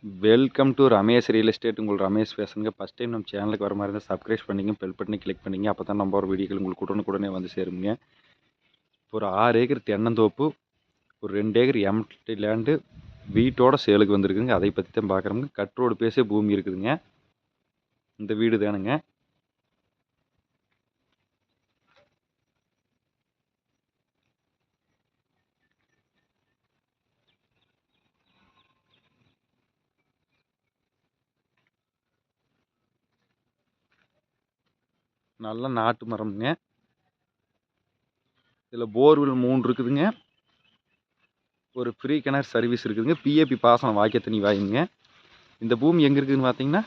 Welcome to Ramesh real estate. உங்கள் ரமேஷ் பேசுங்க. First time நம்ம சேனலுக்கு வர மாதிரி இருந்தால் சப்ஸ்கிரைப் பண்ணிங்க, பெல் பட்டனை கிளிக் பண்ணிங்க. அப்போ தான் நம்ம ஒரு வீடியோக்கள் உங்களுக்கு உடனுக்குடனே வந்து சேருங்க. ஒரு 6 ஏக்கர் தென்னந்தோப்பு, ஒரு 2 ஏக்கர் எம்டி லேண்டு வீட்டோட சேலுக்கு வந்திருக்குங்க. அதை பற்றி தான் பார்க்குறோங்க. கட் ரோடு பேசே பூமி இருக்குதுங்க. இந்த வீடு தானுங்க. நல்ல நாட்டு மரம்ங்க. இதில் போர்வெல் 3 இருக்குதுங்க. ஒரு ஃப்ரீ கிணறு சர்வீஸ் இருக்குதுங்க. பிஏபி பாசனம் வாய்க்க தண்ணி வாயுங்க. இந்த பூமி எங்கே இருக்குதுன்னு பார்த்தீங்கன்னா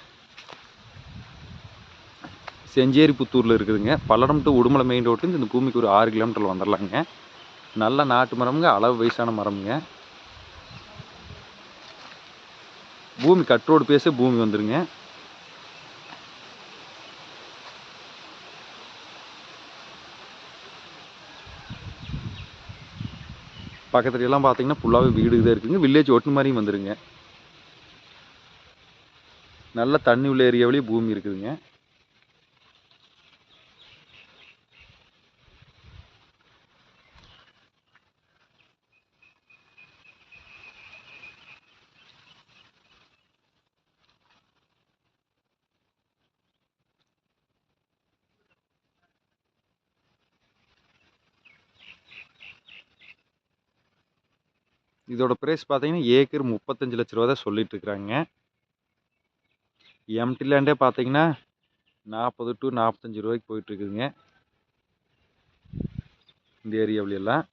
செஞ்சேரி புத்தூரில் இருக்குதுங்க. பல்லடம் டு உடுமலை மெயின் ரோட்டுக்கு இந்த பூமிக்கு ஒரு 6 கிலோமீட்டரில் வந்துடலாங்க. நல்ல நாட்டு மரம்ங்க. அளவு வயசான மரம்ங்க. பூமி கட் ரோடு பேச பூமி வந்துருங்க. பக்கத்துல எல்லாம் பார்த்தீங்கன்னா ஃபுல்லாகவே வீடு தான் இருக்குங்க. வில்லேஜ் ஒட்டு மாதிரியும் வந்துருங்க. நல்ல தண்ணி உள்ள ஏரியாவிலேயே பூமி இருக்குதுங்க. இதோட பிரைஸ் பார்த்தீங்கன்னா ஏக்கர் 35 லட்ச ரூபா தான் சொல்லிட்டு இருக்கிறாங்க. எம்டி லேண்டே பார்த்தீங்கன்னா 40 டு 45 ரூபாய்க்கு போயிட்டு இருக்குதுங்க. இந்த ஏரியாவில எல்லாம்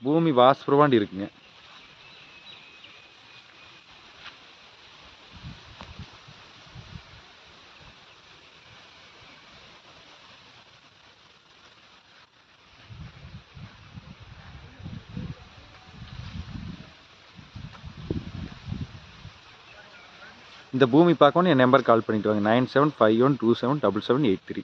பூமி வாஸ்புரவாண்டி இருக்குங்க. இந்த பூமி பார்க்கணும் என் நம்பர் கால் பண்ணிட்டு வாங்க. 9751277783.